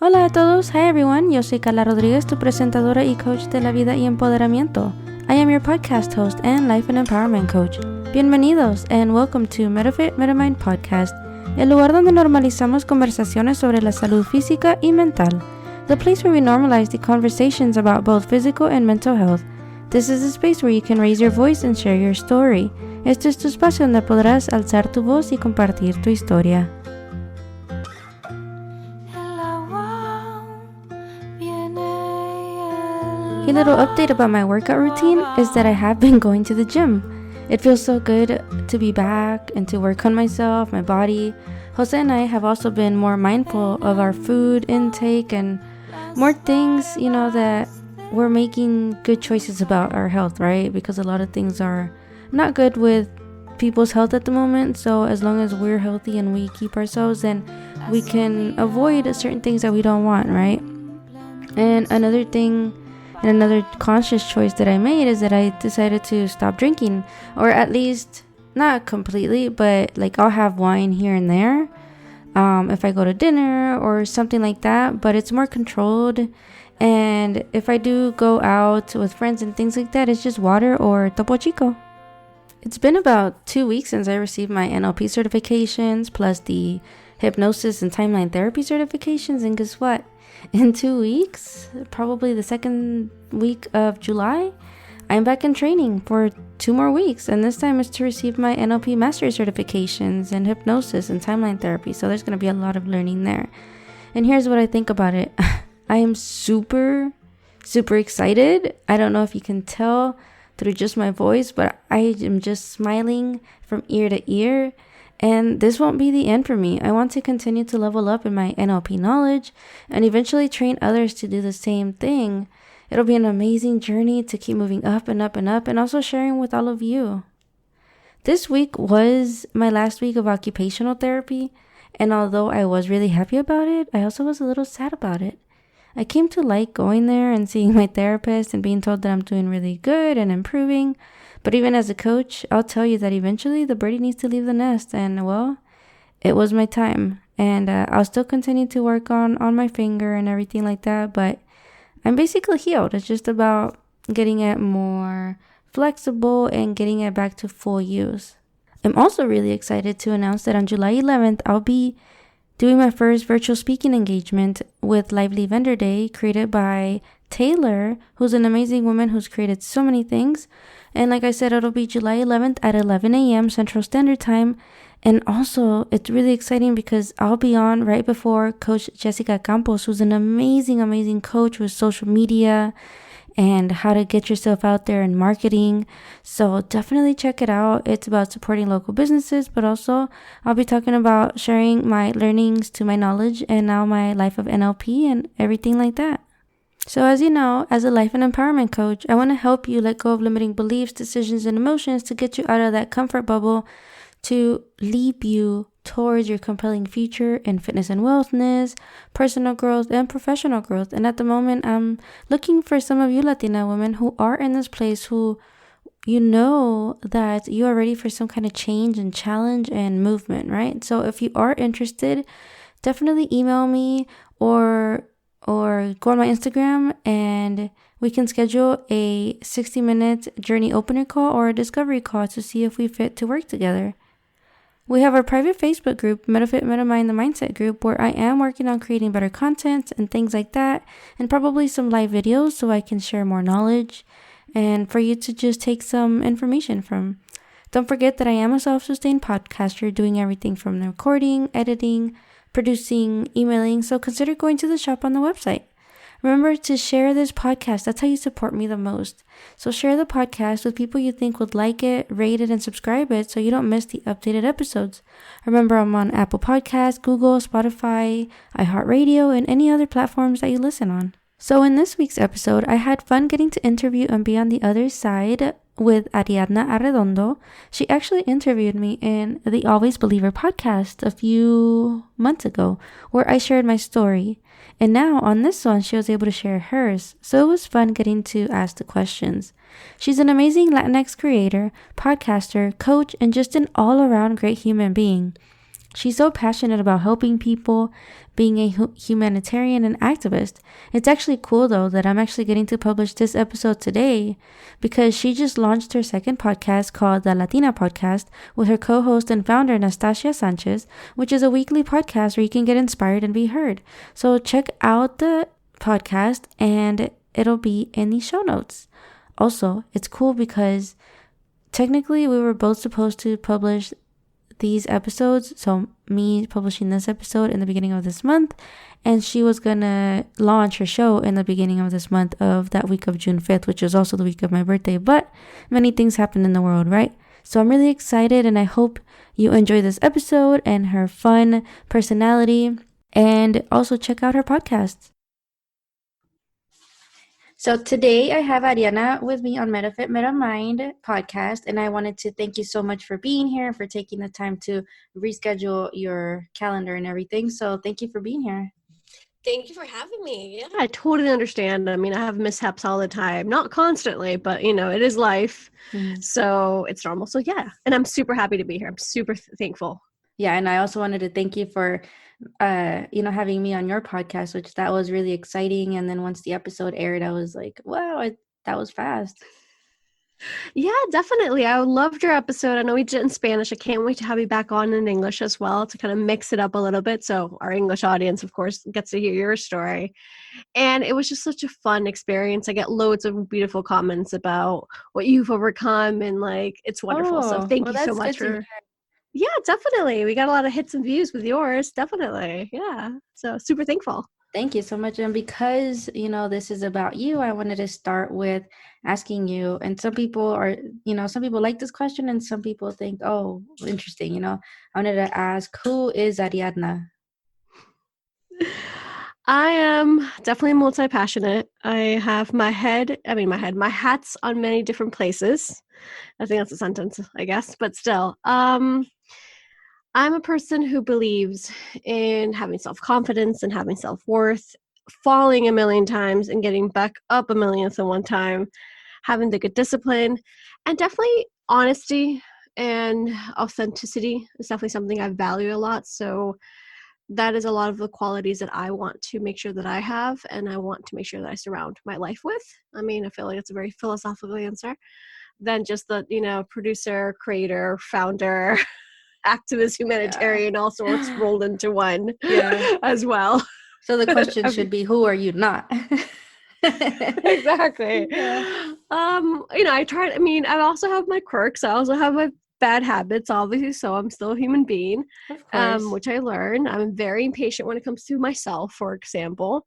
Hola a todos, hi everyone, yo soy Carla Rodríguez, tu presentadora y coach de la vida y empoderamiento. I am your podcast host and life and empowerment coach. Bienvenidos and welcome to Metafit Metamind Podcast, el lugar donde normalizamos conversaciones sobre la salud física y mental. The place where we normalize the conversations about both physical and mental health. This is a space where you can raise your voice and share your story. Este es tu espacio donde podrás alzar tu voz y compartir tu historia. A little update about my workout routine is that I have been going to the gym. It feels so good to be back and to work on myself, my body. Jose and I have also been more mindful of our food intake and more things, that we're making good choices about our health, right? Because a lot of things are not good with people's health at the moment. So as long as we're healthy and we keep ourselves, then we can avoid certain things that we don't want, right? And another conscious choice that I made is that I decided to stop drinking, or at least not completely, but I'll have wine here and there if I go to dinner or something like that, but it's more controlled. And if I do go out with friends and things like that, it's just water or Topo Chico. It's been about 2 weeks since I received my NLP certifications plus the hypnosis and timeline therapy certifications, and guess what? In 2 weeks, probably the second week of July, I'm back in training for 2 more weeks, and this time is to receive my NLP mastery certifications in hypnosis and timeline therapy. So there's going to be a lot of learning there. And here's what I think about it. I am super, super excited. I don't know if you can tell through just my voice, but I am just smiling from ear to ear. And this won't be the end for me. I want to continue to level up in my NLP knowledge and eventually train others to do the same thing. It'll be an amazing journey to keep moving up and up and up, and also sharing with all of you. This week was my last week of occupational therapy, and although I was really happy about it, I also was a little sad about it. I came to like going there and seeing my therapist and being told that I'm doing really good and improving. But even as a coach, I'll tell you that eventually the birdie needs to leave the nest. And well, it was my time. And I'll still continue to work on my finger and everything like that. But I'm basically healed. It's just about getting it more flexible and getting it back to full use. I'm also really excited to announce that on July 11th, I'll be doing my first virtual speaking engagement with Lively Vendor Day, created by Taylor, who's an amazing woman who's created so many things. And like I said, it'll be July 11th at 11 a.m. Central Standard Time. And also, it's really exciting because I'll be on right before Coach Jessica Campos, who's an amazing, amazing coach with social media and how to get yourself out there in marketing. So definitely check it out. It's about supporting local businesses, but also I'll be talking about sharing my learnings to my knowledge and now my life of NLP and everything like that. So as you know, as a life and empowerment coach, I want to help you let go of limiting beliefs, decisions, and emotions to get you out of that comfort bubble to lead you towards your compelling future in fitness and wellness, personal growth, and professional growth. And at the moment, I'm looking for some of you Latina women who are in this place, who you know that you are ready for some kind of change and challenge and movement, right? So if you are interested, definitely email me or go on my Instagram and we can schedule a 60-minute journey opener call or a discovery call to see if we fit to work together. We have our private Facebook group, Metafit Metamind the Mindset group, where I am working on creating better content and things like that, and probably some live videos so I can share more knowledge and for you to just take some information from. Don't forget that I am a self-sustained podcaster doing everything from the recording, editing, producing, emailing, so consider going to the shop on the website. Remember to share this podcast. That's how you support me the most. So share the podcast with people you think would like it, rate it, and subscribe it so you don't miss the updated episodes. Remember, I'm on Apple Podcasts, Google, Spotify, iHeartRadio, and any other platforms that you listen on. So in this week's episode, I had fun getting to interview and be on the other side with Ariadna Arredondo. She actually interviewed me in the Always Believer podcast a few months ago, where I shared my story. And now on this one, she was able to share hers. So it was fun getting to ask the questions. She's an amazing Latinx creator, podcaster, coach, and just an all-around great human being. She's so passionate about helping people, being a humanitarian and activist. It's actually cool though that I'm actually getting to publish this episode today because she just launched her second podcast called the Latina Podcast with her co-host and founder Nastasia Sanchez, which is a weekly podcast where you can get inspired and be heard. So check out the podcast and it'll be in the show notes. Also, it's cool because technically we were both supposed to publish these episodes, so me publishing this episode in the beginning of this month, and she was gonna launch her show in the beginning of this month of that week of June 5th, which is also the week of my birthday, but many things happen in the world, right? So I'm really excited, and I hope you enjoy this episode and her fun personality, and also check out her podcast. So today I have Ariadna with me on Metafit Metamind podcast, and I wanted to thank you so much for being here, for taking the time to reschedule your calendar and everything. So thank you for being here. Thank you for having me. Yeah, I totally understand. I mean, I have mishaps all the time, not constantly, but it is life. So it's normal. So yeah, and I'm super happy to be here. I'm super thankful. Yeah, and I also wanted to thank you for having me on your podcast, which that was really exciting. And then once the episode aired, I was like, wow, that was fast. Yeah, definitely. I loved your episode. I know we did it in Spanish. I can't wait to have you back on in English as well to kind of mix it up a little bit. So our English audience, of course, gets to hear your story. And it was just such a fun experience. I get loads of beautiful comments about what you've overcome, and it's wonderful. So thank you so much for... Yeah, definitely. We got a lot of hits and views with yours. Definitely. Yeah. So super thankful. Thank you so much. And because, this is about you, I wanted to start with asking you, and some people like this question and some people think, oh, interesting. I wanted to ask, who is Ariadna? I am definitely multi-passionate. I have my hats on many different places. I think that's a sentence, I guess, but still. I'm a person who believes in having self-confidence and having self-worth, falling a million times and getting back up a millionth and one time, having the good discipline, and definitely honesty and authenticity is definitely something I value a lot. So that is a lot of the qualities that I want to make sure that I have, and I want to make sure that I surround my life with. I mean, I feel like it's a very philosophical answer than just the, producer, creator, founder, activist, humanitarian, all sorts rolled into one as well. So the question should be, who are you not? Exactly. Yeah. I also have my quirks. I also have my bad habits, obviously, so I'm still a human being, of course. Which I learned. I'm very impatient when it comes to myself, for example,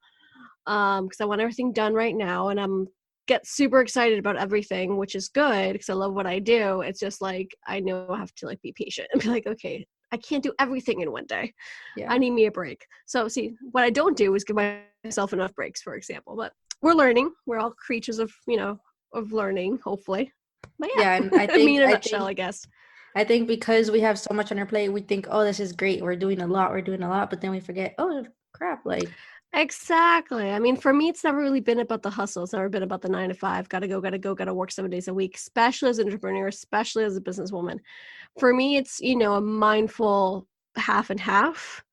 because I want everything done right now, and get super excited about everything, which is good because I love what I do. It's just I know I have to be patient and be like, okay, I can't do everything in one day. Yeah. I need me a break. So see, what I don't do is give myself enough breaks, for example, but we're learning. We're all creatures of learning, hopefully. But yeah, and I think, in a nutshell, I guess. I think because we have so much on our plate, we think, oh, this is great. We're doing a lot, but then we forget, oh, crap, Exactly. I mean, for me, it's never really been about the hustle. It's never been about the 9 to 5. Gotta work 7 days a week, especially as an entrepreneur, especially as a businesswoman. For me, it's, a mindful half and half.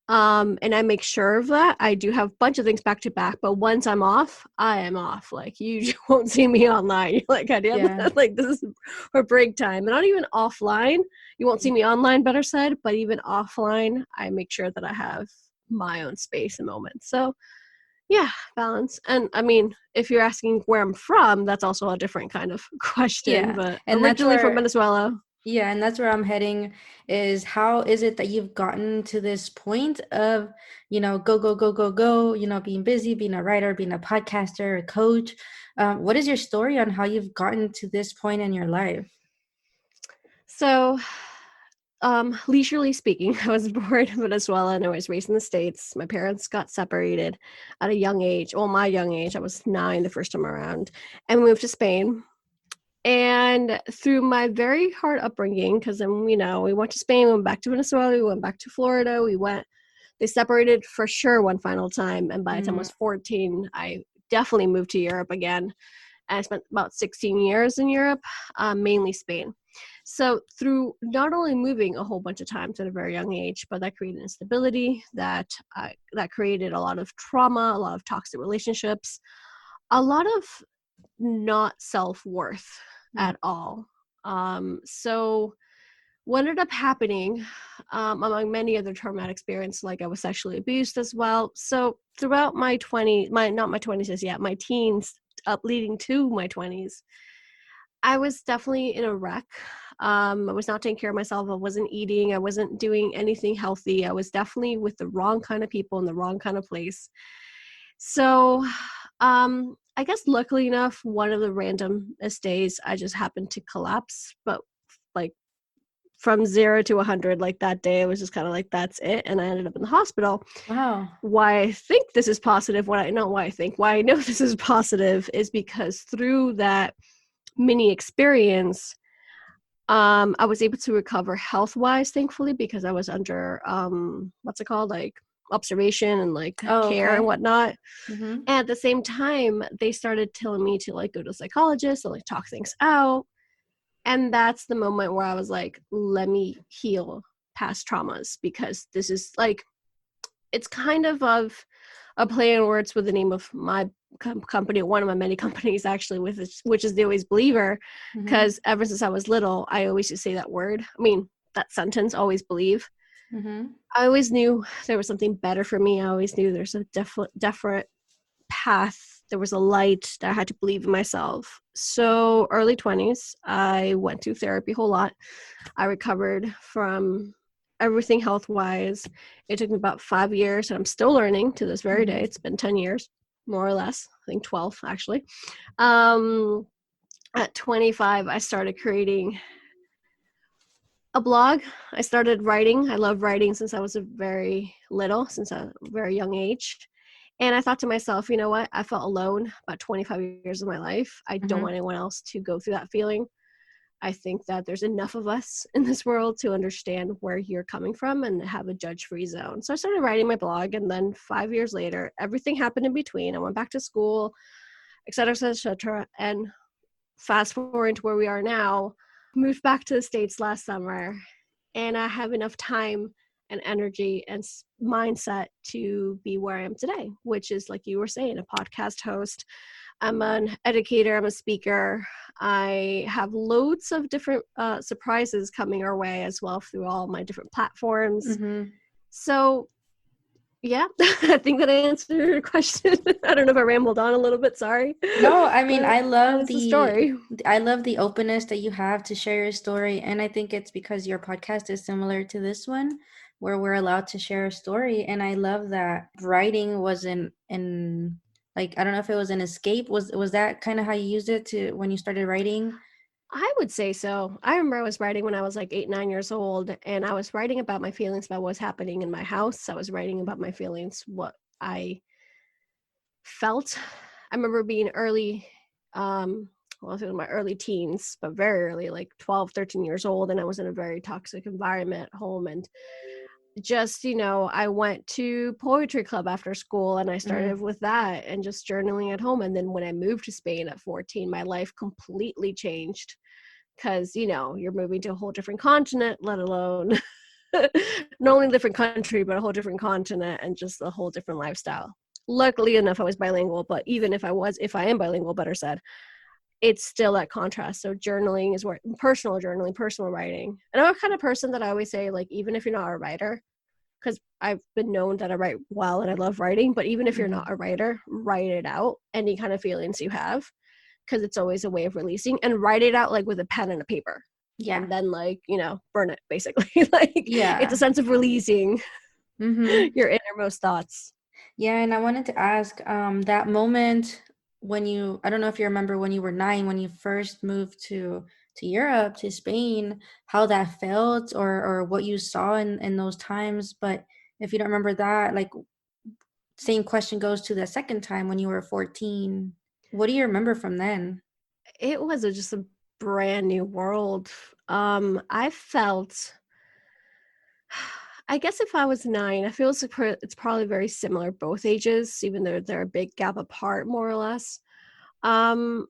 And I make sure of that. I do have a bunch of things back to back, but once I'm off, I am off. You won't see me online. This is for break time. And not even offline. You won't see me online, better said, but even offline, I make sure that I have my own space and moments. So yeah, balance. And I mean, if you're asking where I'm from, that's also a different kind of question, but and originally from Venezuela. Yeah, and that's where I'm heading, is how is it that you've gotten to this point of, go, being busy, being a writer, being a podcaster, a coach. What is your story on how you've gotten to this point in your life? So leisurely speaking, I was born in Venezuela and I was raised in the States. My parents got separated at a young age. Well, my young age, I was 9 the first time around, and we moved to Spain. And through my very hard upbringing, because then, we went to Spain, we went back to Venezuela, we went back to Florida, they separated for sure one final time. And by the time I was 14, I definitely moved to Europe again. And I spent about 16 years in Europe, mainly Spain. So through not only moving a whole bunch of times at a very young age, but that created instability, that created a lot of trauma, a lot of toxic relationships, a lot of not self-worth at all. So what ended up happening, among many other traumatic experiences, like I was sexually abused as well. So throughout my teens, up leading to my 20s, I was definitely in a wreck. I was not taking care of myself. I wasn't eating. I wasn't doing anything healthy. I was definitely with the wrong kind of people in the wrong kind of place. So I guess luckily enough, one of the randomest days I just happened to collapse, but like from 0 to 100, like that day, it was just kind of like, that's it. And I ended up in the hospital. Wow. Why I think this is positive, why I know this is positive is because through that mini experience, I was able to recover health-wise, thankfully, because I was under, what's it called? Like observation and like Oh, care and okay. whatnot. Mm-hmm. And at the same time, they started telling me to like go to a psychologist and like talk things out. And that's the moment where I was like, let me heal past traumas, because this is like, it's kind of a play on words with the name of my company, one of my many companies actually, which is the Always Believer, Mm-hmm. because ever since I was little, I always used to say that word. I mean, that sentence, always believe. Mm-hmm. I always knew there was something better for me. I always knew there's a different path. There was a light that I had to believe in myself. So early 20s, I went to therapy a whole lot. I recovered from everything health-wise. It took me about 5 years, and I'm still learning to this very day. Mm-hmm. It's been 10 years, more or less. I think 12, actually. Um, at 25, I started creating a blog. I started writing. I love writing since I was since a very young age. And I thought to myself, you know what? I felt alone about 25 years of my life. I don't Mm-hmm. want anyone else to go through that feeling. I think that there's enough of us in this world to understand where you're coming from and have a judge-free zone. So I started writing my blog, and then 5 years later, everything happened in between. I went back to school, et cetera, et cetera, et cetera. And fast forward to where we are now, moved back to the States last summer, and I have enough time and energy and mindset to be where I am today, which is, like you were saying, a podcast host. I'm an educator, I'm a speaker. I have loads of different surprises coming our way as well through all my different platforms. Mm-hmm. So yeah, I think that I answered your question. I don't know if I rambled on a little bit, sorry. No, I mean, But that is the story. I love the openness that you have to share your story, and I think it's because your podcast is similar to this one, where we're allowed to share a story. And I love that writing wasn't in like, I don't know if it was an escape. Was that kind of how you used it to when you started writing? I would say so. I remember I was writing when I was like 8, 9 years old, and I was writing about my feelings about what's happening in my house. I was writing about my feelings, what I felt. I remember being early, well, it was my early teens, but very early, like 12, 13 years old, and I was in a very toxic environment at home. And just, I went to poetry club after school, and I Mm-hmm. started with that and just journaling at home. And then when I moved to Spain at 14, my life completely changed, because you're moving to a whole different continent, let alone not only a different country, but a whole different continent and just a whole different lifestyle. Luckily enough, I was bilingual, but even if I am bilingual, better said, it's still that contrast. So journaling is where personal journaling, personal writing. And I'm a kind of person that I always say, like, even if you're not a writer, because I've been known that I write well and I love writing, but even if you're Mm-hmm. not a writer, write it out, any kind of feelings you have, because it's always a way of releasing, and write it out like with a pen and a paper, Yeah. and then like, burn it basically. Like, it's a Yeah. sense of releasing Mm-hmm. your innermost thoughts. Yeah, and I wanted to ask, that moment when I don't know if you remember when you were 9, when you first moved to Europe, to Spain, how that felt, or what you saw in those times. But if you don't remember that, like, same question goes to the second time when you were 14. What do you remember from then? It was just a brand new world. I felt, I guess if I was 9, I feel it's probably very similar both ages, even though they're a big gap apart, more or less. Um,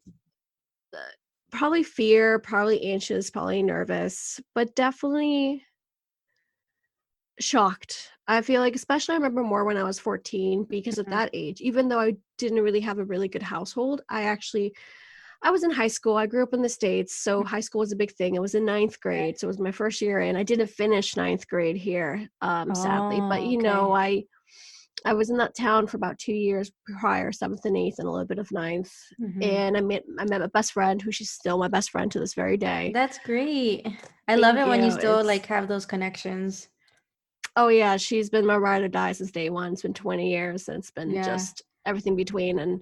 probably fear, probably anxious, probably nervous, but definitely shocked. I feel like, especially I remember more when I was 14, because at Mhm. that age, even though I didn't really have a really good household, I was in high school. I grew up in the States, so high school was a big thing. It was in ninth grade, so it was my first year in. I didn't finish ninth grade here, sadly, but Oh, okay. I was in that town for about 2 years prior, seventh and eighth, and a little bit of ninth. Hmm. And I met my best friend, who she's still my best friend to this very day. That's great. I love Thank it you. when you still It's like have those connections. Oh yeah, she's been my ride or die since day one. It's been 20 years, and it's been Yeah. just everything between. And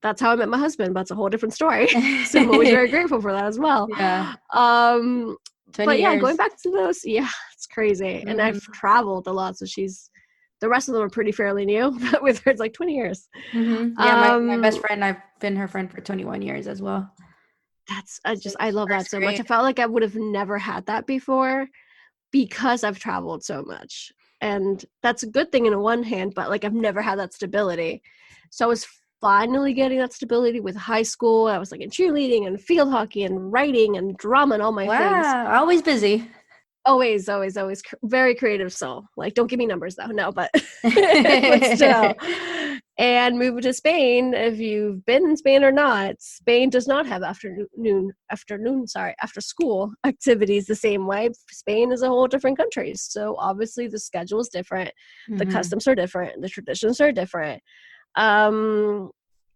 that's how I met my husband, but it's a whole different story. So I'm always very grateful for that as well. Yeah. Um, 20 but yeah, going years. back to those, yeah, it's crazy. And I've Mm-hmm. traveled a lot, so the rest of them are pretty fairly new, but with her, it's like 20 years. Mm-hmm. Yeah, my best Um, friend, I've been her friend for 21 years as well. I Since love that first so much. I grade. felt like I would have never had that before, because I've traveled so much. And that's a good thing in one hand, but like I've never had that stability. So I was finally getting that stability with high school. I was like in cheerleading and field hockey and writing and drama and all my things. Wow, always busy. Always, always, always very creative soul. Like, don't give me numbers though. No, but but still. And moving to Spain, if you've been in Spain or not, Spain does not have after school activities the same way. Spain is a whole different country. So obviously the schedule is different, the Mm-hmm. customs are different, the traditions are different.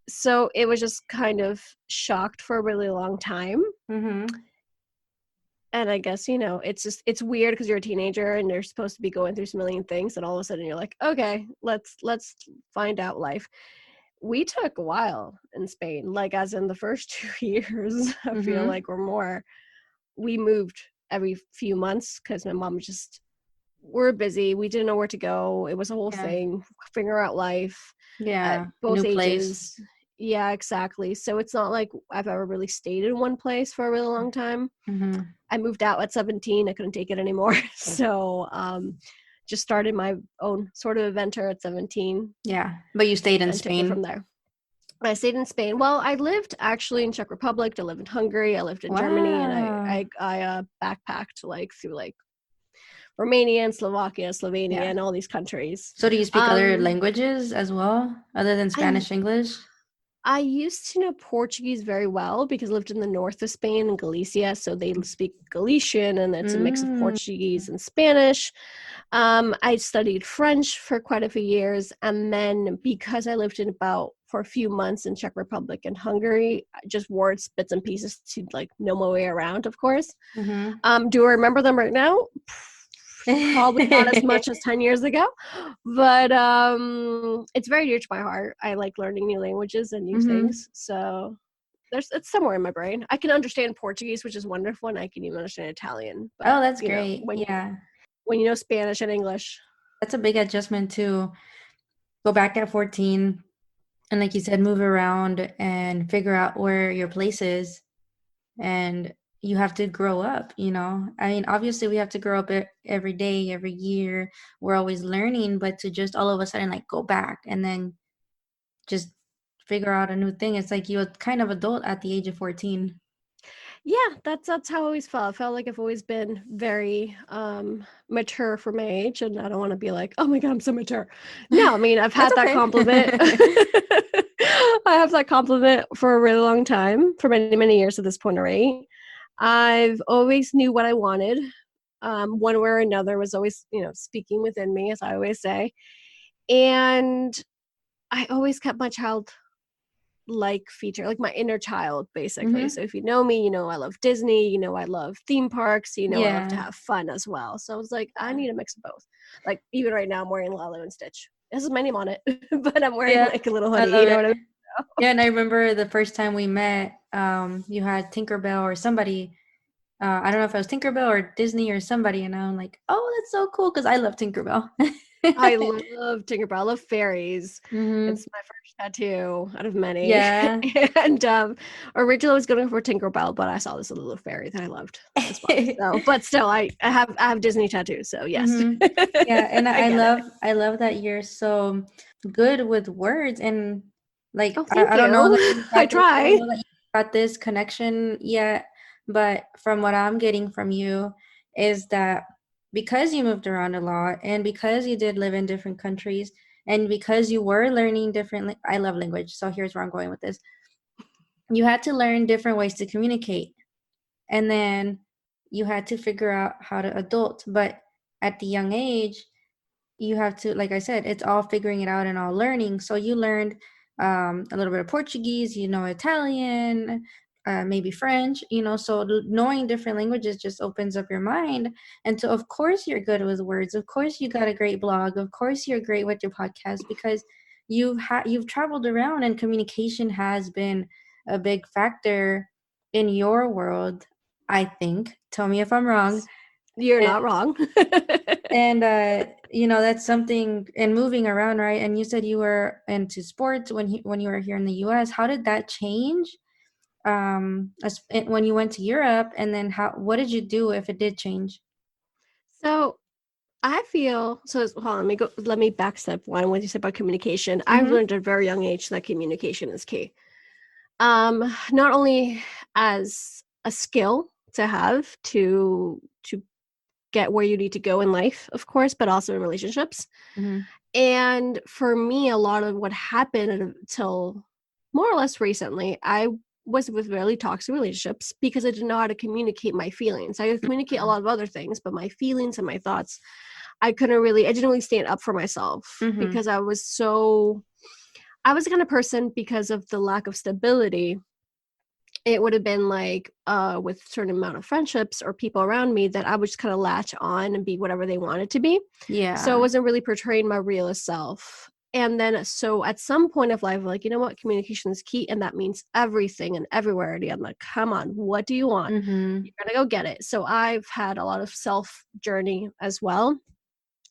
So it was just kind of shocked for a really long time. Mm-hmm. And I guess, it's weird because you're a teenager and you're supposed to be going through some million things, and all of a sudden you're like, okay, let's find out life. We took a while in Spain, like as in the first 2 years, I feel Mm-hmm. like, or more. We moved every few months because my mom just, we're busy. We didn't know where to go. It was a whole Yeah. thing, figure out life at Yeah. both New place. ages. Yeah, exactly. So it's not like I've ever really stayed in one place for a really long time. Mm-hmm. I moved out at 17. I couldn't take it anymore. So just started my own sort of adventure at 17 Yeah. But you stayed in and took it from Spain. there. I stayed in Spain. Well, I lived actually in Czech Republic. I lived in Hungary. I lived in Germany, and Wow. I backpacked like through like Romania and Slovakia, Slovenia, Yeah. and all these countries. So do you speak other Um, languages as well, other than I Spanish, English? I used to know Portuguese very well because I lived in the north of Spain in Galicia, so they speak Galician, and it's a mix of Mm. Portuguese and Spanish. I studied French for quite a few years, and then because I lived for a few months in Czech Republic and Hungary, just words, bits and pieces to like know my way around, of course. Mm-hmm. Do I remember them right now? Probably not as much as 10 years ago, but it's very dear to my heart. I like learning new languages and new Mm-hmm. things, so it's somewhere in my brain. I can understand Portuguese, which is wonderful, and I can even understand Italian, Oh, but that's great. when Yeah. you know Spanish and English. That's a big adjustment to go back at 14 and like you said, move around and figure out where your place is. And you have to grow up, you know? I mean, obviously we have to grow up every day, every year. We're always learning, but to just all of a sudden like go back and then just figure out a new thing. It's like you're kind of adult at the age of 14. Yeah, that's how I always felt. I felt like I've always been very mature for my age, and I don't want to be like, oh my god, I'm so mature. No, I mean, I've That's had that compliment. okay. I have that compliment for a really long time, for many, many years at this point already. I've always knew what I wanted. One way or another was always, speaking within me, as I always say. And I always kept my child like feature, like my inner child, basically. Hmm. So if you know me, I love Disney, I love theme parks, I love to Yeah. have fun as well. So I was like, I need a mix of both. Like even right now I'm wearing Lilo and Stitch. This is my name on it, but I'm wearing Yeah. like a little I hoodie, love you know it. what I mean? Yeah, and I remember the first time we met, you had Tinkerbell or somebody. I don't know if it was Tinkerbell or Disney or somebody, and I'm like, oh, that's so cool because I love Tinkerbell. I love Tinkerbell. I love fairies. Hmm. It's my first tattoo out of many. Yeah. And originally I was going for Tinkerbell, but I saw this little fairy that I loved as well. So, but still, I have Disney tattoos. So yes, Hmm. Yeah, and I I get it. love that you're so good with words and like Oh, thank I don't know you. that you I practice. I don't try. know that you got this connection yet, but from what I'm getting from you is that because you moved around a lot and because you did live in different countries and because you were learning different, I love language, so here's where I'm going with this. You had to learn different ways to communicate, and then you had to figure out how to adult. But at the young age, you have to, like I said, it's all figuring it out and all learning. So you learned a little bit of Portuguese, Italian, maybe French, so knowing different languages just opens up your mind. And so of course you're good with words. Of course you got a great blog. Of course you're great with your podcast because you've traveled around and communication has been a big factor in your world, I think. Tell me if I'm wrong. You're not wrong. And that's something, and moving around, right? And you said you were into sports when you were here in the US. How did that change when you went to Europe? And then what did you do if it did change? So I feel hold on, let me backstep one. When you said about communication, I've learned at a very young age that communication is key. Not only as a skill to have to get where you need to go in life, of course, but also in relationships. And for me, a lot of what happened until more or less recently, I was with really toxic relationships because I didn't know how to communicate my feelings. I could communicate a lot of other things, but my feelings and my thoughts, I didn't really stand up for myself because I was the kind of person, because of the lack of stability, it would have been like with a certain amount of friendships or people around me that I would just kind of latch on and be whatever they wanted to be. Yeah. So I wasn't really portraying my realist self. And then so at some point of life, like, you know what, communication is key. And that means everything and everywhere. I'm like, come on, what do you want? You're going to go get it. So I've had a lot of self journey as well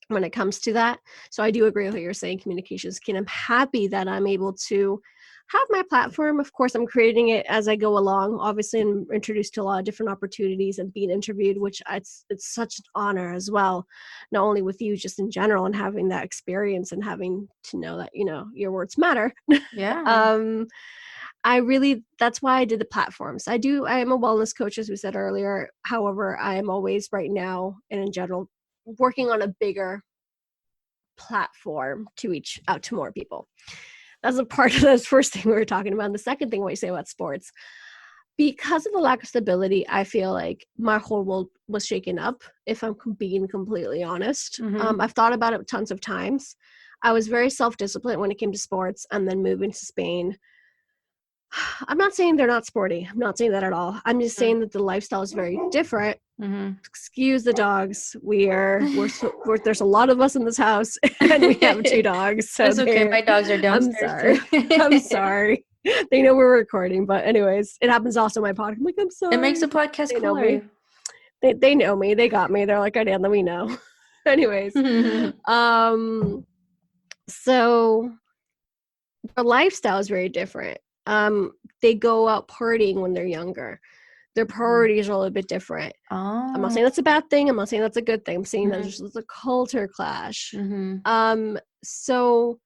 when it comes to that. So I do agree with what you're saying. Communication is key. And I'm happy that I'm able to have my platform. Of course, I'm creating it as I go along. Obviously, I'm introduced to a lot of different opportunities and being interviewed, which it's such an honor as well. Not only with you, just in general, and having that experience and having to know that, your words matter. Yeah. That's why I did the platforms. I am a wellness coach, as we said earlier. However, I am always right now and in general working on a bigger platform to reach out to more people. That's a part of the first thing we were talking about. And the second thing, what you say about sports, because of the lack of stability, I feel like my whole world was shaken up, if I'm being completely honest. I've thought about it tons of times. I was very self-disciplined when it came to sports, and then moving to Spain. I'm not saying they're not sporty. I'm not saying that at all. I'm just saying that the lifestyle is very different. Excuse the dogs. There's a lot of us in this house, and we have 2 dogs. So it's okay. My dogs are downstairs. I'm sorry. They know we're recording, but anyways, it happens also in my podcast. I'm like, I'm sorry. It makes the podcast they cooler. Know me. They know me. They got me. They're like, Ariadna, we know. Anyways, so their lifestyle is very different. They go out partying when they're younger. Their priorities are a little bit different. I'm not saying that's a bad thing. I'm not saying that's a good thing. I'm saying that there's a culture clash. So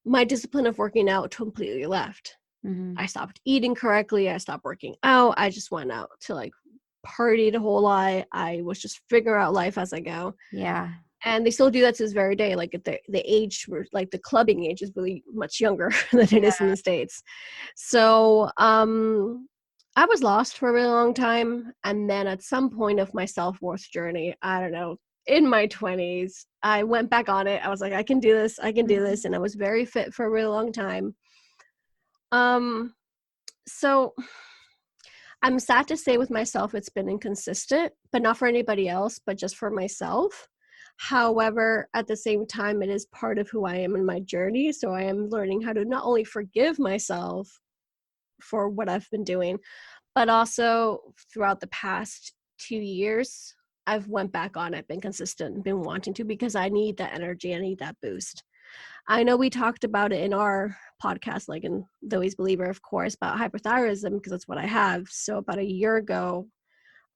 my discipline of working out completely left. I stopped eating correctly. I stopped working out. I just went out to like party the whole lot. I was just figure out life as I go. Yeah. And they still do that to this very day. Like at the age where like the clubbing age is really much younger than it is in the States. So I was lost for a really long time. And then at some point of my self-worth journey, I don't know, in my 20s, I went back on it. I was like, I can do this. I can do this. And I was very fit for a really long time. So I'm sad to say with myself, it's been inconsistent, but not for anybody else, but just for myself. However, at the same time, it is part of who I am in my journey. So I am learning how to not only forgive myself for what I've been doing, but also throughout the past 2 years, I've went back on it, been consistent, been wanting to, because I need that energy. I need that boost. I know we talked about it in our podcast, like in The Always Believer, of course, about hyperthyroidism, because that's what I have. So about a year ago,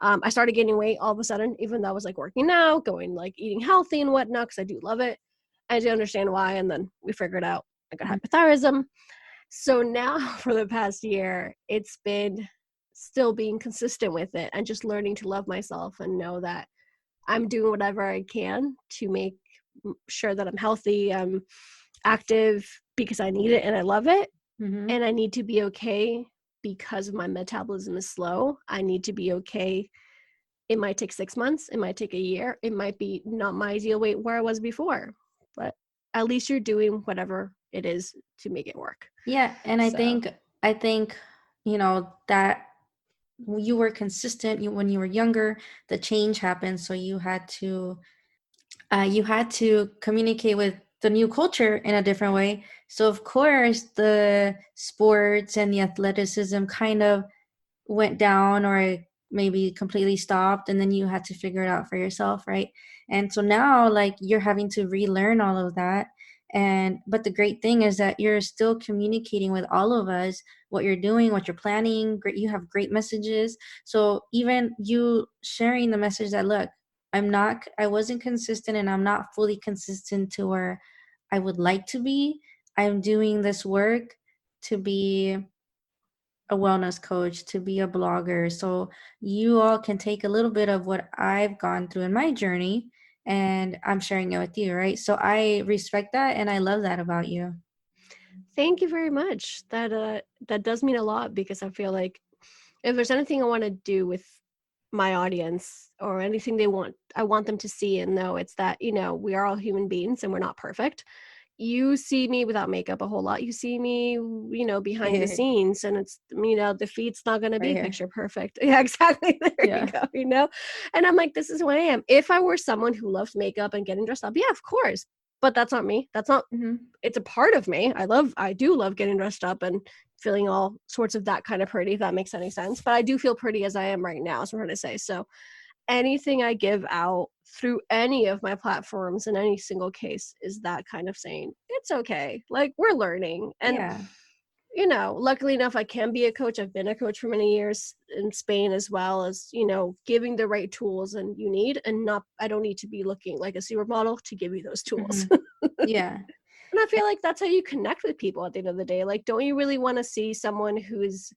I started gaining weight all of a sudden, even though I was like working out, going like eating healthy and whatnot, because I do love it. I didn't understand why. And then we figured out I got hypothyroidism. So now for the past year, it's been still being consistent with it and just learning to love myself and know that I'm doing whatever I can to make sure that I'm healthy, I'm active because I need it and I love it. Mm-hmm. And I need to be okay because my metabolism is slow. I need to be okay. It might take 6 months. It might take a year. It might be not my ideal weight where I was before, but at least you're doing whatever it is to make it work. Yeah. And I So. think, you know, that you were consistent when you were younger, the change happened. So you had to communicate with the new culture in a different way. So of course the sports and the athleticism kind of went down, or maybe completely stopped, and then you had to figure it out for yourself, right? And so now, like, you're having to relearn all of that. And but the great thing is that you're still communicating with all of us what you're doing, what you're planning. Great, you have great messages. So even you sharing the message that, look, I wasn't consistent, and I'm not fully consistent to where I would like to be. I'm doing this work to be a wellness coach, to be a blogger. So you all can take a little bit of what I've gone through in my journey, and I'm sharing it with you, right? So I respect that, and I love that about you. Thank you very much. That does mean a lot, because I feel like if there's anything I want to do with my audience or anything I want them to see and know, it's that, we are all human beings and we're not perfect. You see me without makeup a whole lot. You see me, behind the scenes, and it's, the feed's not going to be Right picture perfect. Yeah, exactly. There you go, and I'm like, this is who I am. If I were someone who loved makeup and getting dressed up, yeah, of course. But that's not me. That's not, it's a part of me. I do love getting dressed up and feeling all sorts of that kind of pretty, if that makes any sense. But I do feel pretty as I am right now, is what I'm trying to say. So anything I give out through any of my platforms in any single case is that kind of saying, it's okay. Like, we're learning. And, luckily enough, I can be a coach. I've been a coach for many years in Spain, as well as, giving the right tools and you need, and I don't need to be looking like a supermodel to give you those tools. Yeah. And I feel like that's how you connect with people at the end of the day. Like, don't you really want to see someone who's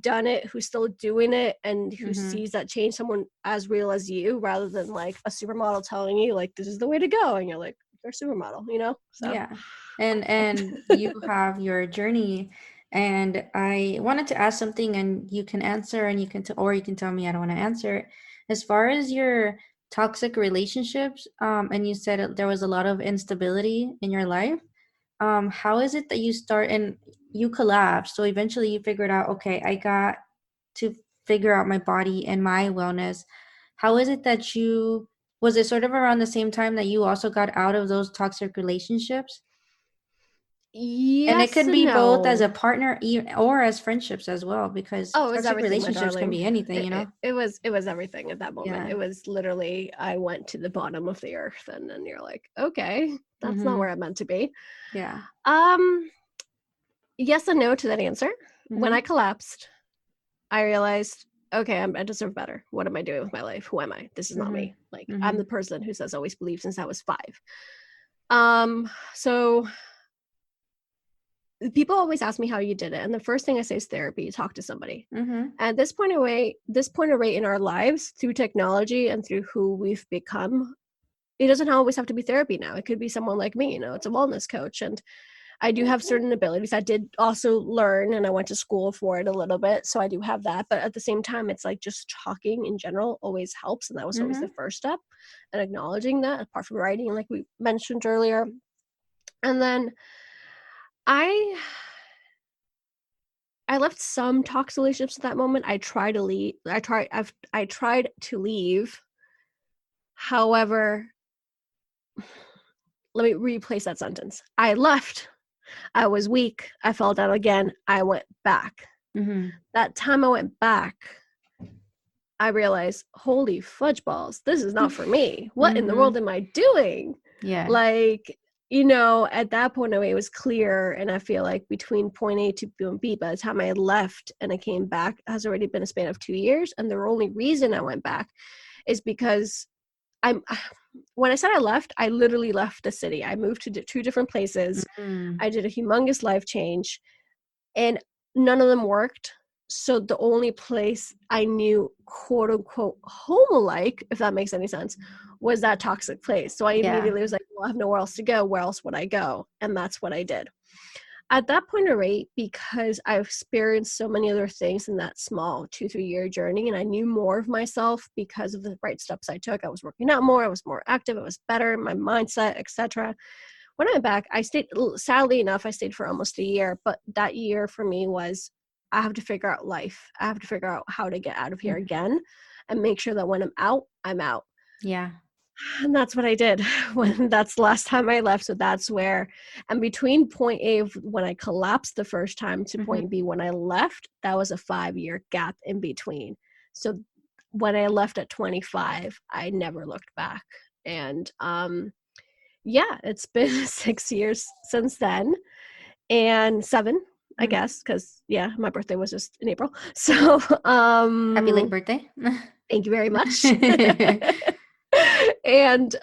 done it, who's still doing it, and who sees that change, someone as real as you, rather than like a supermodel telling you like, this is the way to go, and you're like, you're a supermodel, so. Yeah. And you have your journey, and I wanted to ask something, and you can answer, and you can or you can tell me I don't want to answer it. As far as your toxic relationships, and you said there was a lot of instability in your life, how is it that you collapsed, so eventually you figured out, okay, I got to figure out my body and my wellness? How is it that was it sort of around the same time that you also got out of those toxic relationships? And it Yes could and be both as no. a partner or as friendships as well, because Oh, it was toxic everything, my relationships can darling. be anything, It was everything at that moment. Yeah. It was literally, I went to the bottom of the earth, and then you're like, okay, that's not where I'm meant to be. Yeah. Yes and no to that answer. When I Mm-hmm. collapsed, I realized, okay, I deserve better. What am I doing with my life? Who am I? This is not me. Like, I'm the person who says always believed since I was 5. So people always ask me how you did it, and the first thing I say is therapy. Talk to somebody. At this point in our lives, through technology and through who we've become, it doesn't always have to be therapy now. It could be someone like me. It's a wellness coach, and I do have certain abilities. I did also learn, and I went to school for it a little bit, so I do have that. But at the same time, it's like just talking in general always helps, and that was always the first step, and acknowledging that, apart from writing, like we mentioned earlier. And then I left some toxic relationships at that moment. I tried to leave. I tried to leave. However, let me replace that sentence. I left. I was weak. I fell down again. I went back. That time I went back, I realized, holy fudge balls, this is not for me. What in the world am I doing? Yeah. Like, at that point, it was clear. And I feel like between point A to point B, by the time I had left and I came back, has already been a span of 2 years. And the only reason I went back is because when I said I left, I literally left the city. I moved to 2 different places. I did a humongous life change. and none of them worked. So the only place I knew, quote unquote, home-like, if that makes any sense, was that toxic place. So I immediately was like, well, I have nowhere else to go. Where else would I go? And that's what I did. At that point of rate, because I've experienced so many other things in that small 2-3 year journey, and I knew more of myself because of the right steps I took. I was working out more, I was more active, I was better, my mindset, etc. When I went back, I stayed, sadly enough, I stayed for almost a year, but that year for me was, I have to figure out life. I have to figure out how to get out of here again and make sure that when I'm out, I'm out. Yeah. And that's what I did when that's the last time I left. So that's where, and between point A of when I collapsed the first time to point B when I left, that was a 5-year gap in between. So when I left at 25, I never looked back. And yeah, it's been 6 years since then, and 7, I guess, because yeah, my birthday was just in April. So happy late birthday. Thank you very much. And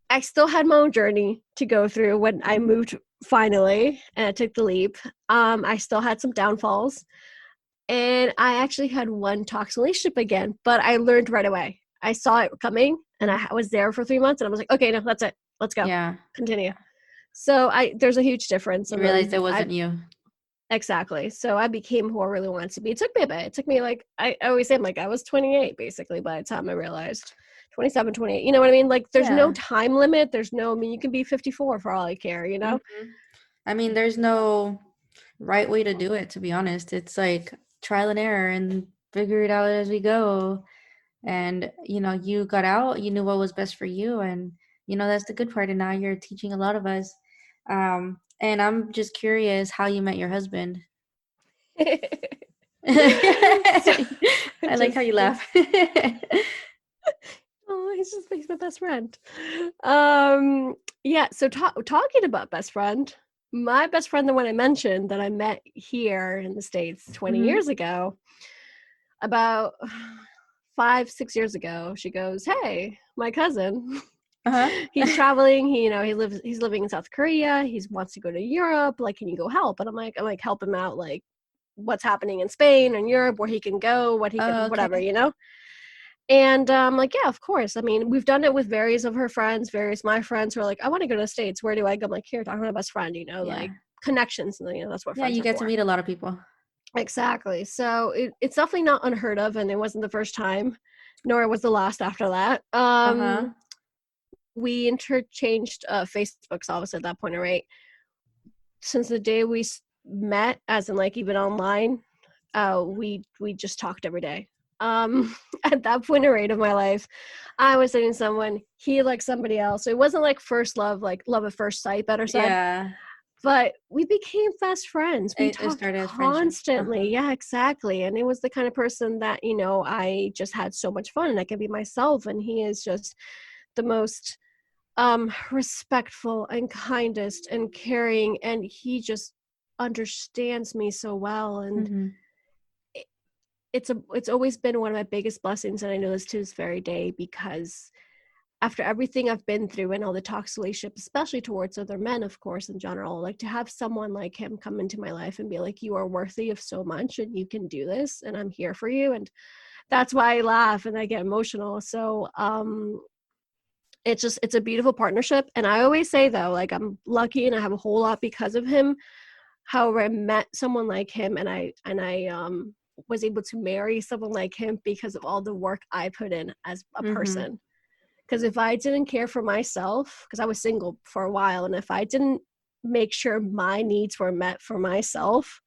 I still had my own journey to go through when I moved finally and I took the leap. I still had some downfalls, and I actually had one toxic relationship again, but I learned right away. I saw it coming, and I was there for 3 months, and I was like, okay, no, that's it. Let's go. Yeah. Continue. So there's a huge difference. You realized it wasn't you. Exactly. So I became who I really wanted to be. It took me a bit. It took me, like, I always say, I'm like, I was 28 basically by the time I realized. 27, 28, you know what I mean? Like, there's no time limit. There's no, I mean, you can be 54 for all I care, you know? I mean, there's no right way to do it, to be honest. It's like trial and error and figure it out as we go. And, you know, you got out, you knew what was best for you. And, you know, that's the good part. And now you're teaching a lot of us. And I'm just curious how you met your husband. I like how you laugh. Oh, he's my best friend. Yeah, so talking about best friend, my best friend, the one I mentioned that I met here in the States 20 years ago, about 5-6 years ago, she goes, hey, my cousin, he's traveling, he's living in South Korea, he wants to go to Europe, like, can you go help? And I'm like help him out, like what's happening in Spain and Europe, where he can go, what he can, whatever, you know? And I'm like, yeah, of course. I mean, we've done it with various of her friends, various my friends who are like, I want to go to the States. Where do I go? I'm like, here, talk to my best friend, like connections. And, that's what friends you are get for. to meet a lot of people. Exactly. So it's definitely not unheard of, and it wasn't the first time, nor was the last after that. We interchanged Facebooks, obviously, at that point, right? Since the day we met, as in like even online, we just talked every day. At that point of my life, I was dating someone, he liked somebody else. So it wasn't like first love, like love at first sight, better said. Yeah. But we became fast friends. We talked constantly. Yeah, exactly. And it was the kind of person that, I just had so much fun and I could be myself. And he is just the most respectful and kindest and caring. And he just understands me so well. And it's always been one of my biggest blessings, and I know this to this very day, because after everything I've been through and all the toxic relationships, especially towards other men, of course, in general, like to have someone like him come into my life and be like, you are worthy of so much and you can do this and I'm here for you. And that's why I laugh and I get emotional. So it's a beautiful partnership. And I always say, though, like, I'm lucky and I have a whole lot because of him. However, I met someone like him, and I was able to marry someone like him because of all the work I put in as a person. Because if I didn't care for myself, because I was single for a while, and if I didn't make sure my needs were met for myself,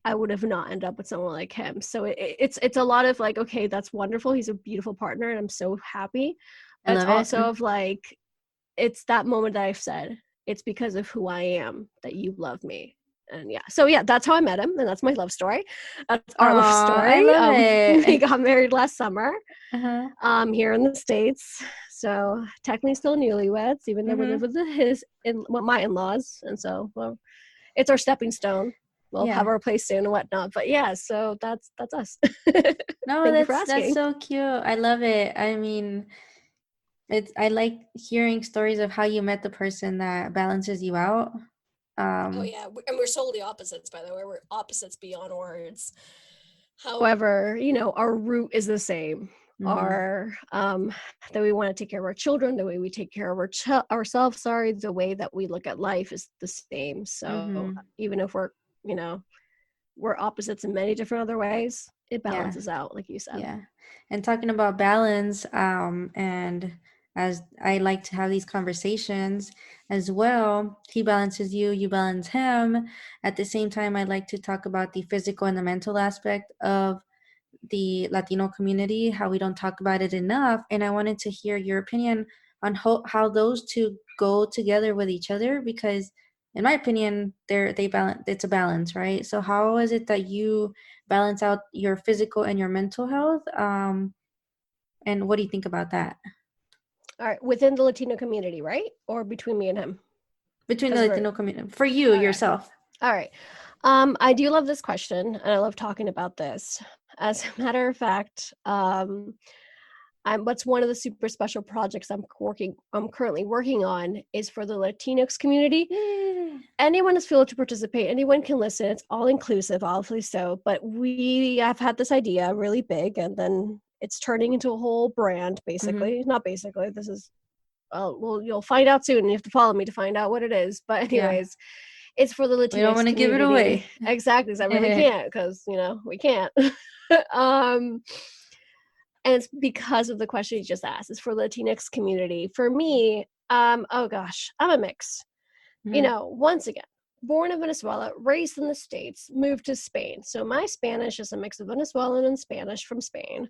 I would have not ended up with someone like him. So it's a lot of like, okay, that's wonderful. He's a beautiful partner and I'm so happy. But it's also of like, it's that moment that I've said, it's because of who I am that you love me. And that's how I met him, and that's my love story. That's our love story. I love it. We got married last summer, here in the States. So technically still newlyweds, even though we live with my in-laws, and so it's our stepping stone. We'll have our place soon and whatnot. But yeah, so that's us. No, that's so cute. I love it. I mean, I like hearing stories of how you met the person that balances you out. Oh yeah, and we're solely opposites, by the way. We're opposites beyond words. However, our root is the same. Our that we want to take care of our children, the way we take care of ourselves, the way that we look at life is the same. So even if we're opposites in many different other ways, it balances out, like you said. Yeah. And talking about balance, and as I like to have these conversations as well, he balances you, you balance him. At the same time, I like to talk about the physical and the mental aspect of the Latino community, how we don't talk about it enough. And I wanted to hear your opinion on how those two go together with each other, because in my opinion, they balance. It's a balance, right? So how is it that you balance out your physical and your mental health? And what do you think about that? All right, within the Latino community, right? Or between me and him? Between the Latino community, for you, yourself. All right. I do love this question, and I love talking about this. As a matter of fact, what's one of the super special projects I'm currently working on is for the Latinx community. Anyone is free to participate. Anyone can listen. It's all inclusive, obviously so. But we have had this idea really big, and then it's turning into a whole brand, basically. Not basically. This is, well, you'll find out soon. You have to follow me to find out what it is. But anyways, it's for the Latinx community. We don't want to give it away. Exactly, because I really can't, because, we can't. And it's because of the question you just asked. It's for the Latinx community. For me, oh gosh, I'm a mix. Once again, born in Venezuela, raised in the States, moved to Spain. So my Spanish is a mix of Venezuelan and Spanish from Spain.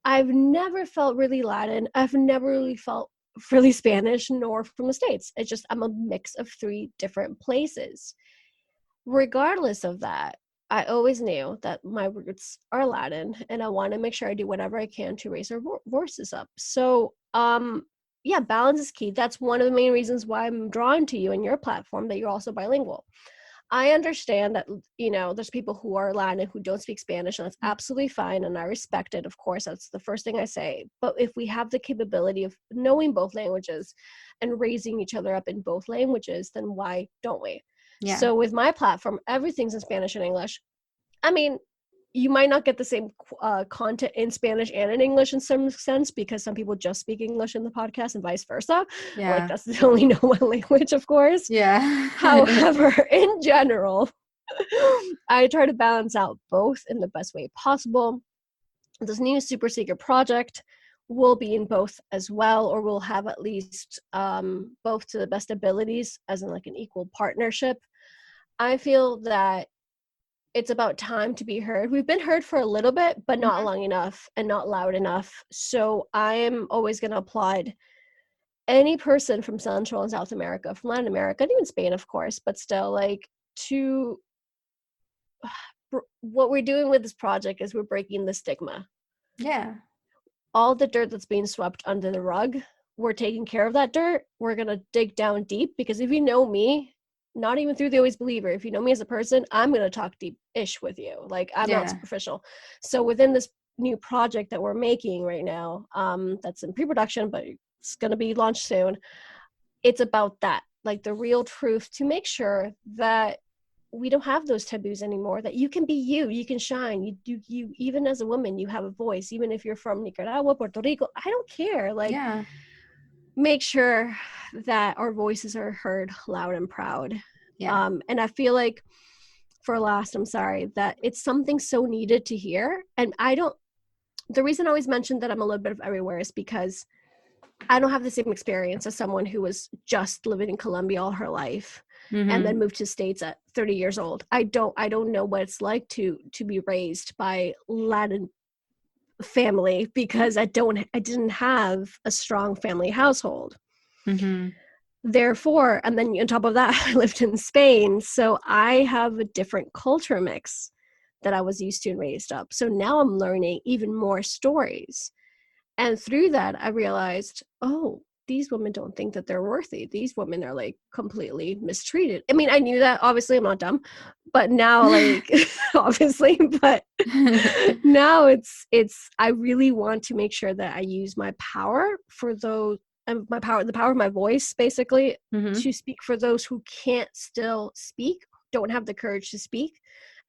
I've never felt really Latin. I've never really felt really Spanish, nor from the States. It's just, I'm a mix of 3 different places. Regardless of that, I always knew that my roots are Latin, and I want to make sure I do whatever I can to raise our voices up. So, balance is key. That's one of the main reasons why I'm drawn to you and your platform, that you're also bilingual. I understand that, there's people who are Latin who don't speak Spanish, and that's absolutely fine, and I respect it. Of course, that's the first thing I say. But if we have the capability of knowing both languages and raising each other up in both languages, then why don't we? Yeah. So with my platform, everything's in Spanish and English. I mean, you might not get the same content in Spanish and in English in some sense, because some people just speak English in the podcast and vice versa. Yeah. Like, that's the only know one language, of course. Yeah. However, in general, I try to balance out both in the best way possible. This new super secret project will be in both as well, or we'll have at least both to the best abilities, as in like an equal partnership. I feel that it's about time to be heard. We've been heard for a little bit, but not long enough and not loud enough. So I am always going to applaud any person from Central and South America, from Latin America, and even Spain, of course, but still, like, to what we're doing with this project is we're breaking the stigma. Yeah. All the dirt that's being swept under the rug, we're taking care of that dirt. We're going to dig down deep, because if you know me, not even through the Always Believer, if you know me as a person, I'm going to talk deep-ish with you. Like, I'm not superficial. So within this new project that we're making right now, that's in pre-production, but it's going to be launched soon, it's about that, like the real truth, to make sure that we don't have those taboos anymore, that you can be you can shine. You even as a woman, you have a voice, even if you're from Nicaragua, Puerto Rico, I don't care. Like, make sure that our voices are heard loud and proud. Yeah. And I feel like that it's something so needed to hear. And the reason I always mention that I'm a little bit of everywhere is because I don't have the same experience as someone who was just living in Colombia all her life and then moved to States at 30 years old. I don't know what it's like to be raised by Latin family, because I didn't have a strong family household. Therefore, and then on top of that, I lived in Spain, so I have a different culture mix that I was used to and raised up. So now I'm learning even more stories, and through that I realized, oh, these women don't think that they're worthy. These women are like completely mistreated. I mean, I knew that, obviously, I'm not dumb, but now, like, obviously, but now it's, I really want to make sure that I use my power for the power of my voice, basically, Mm-hmm. to speak for those who can't still speak, don't have the courage to speak,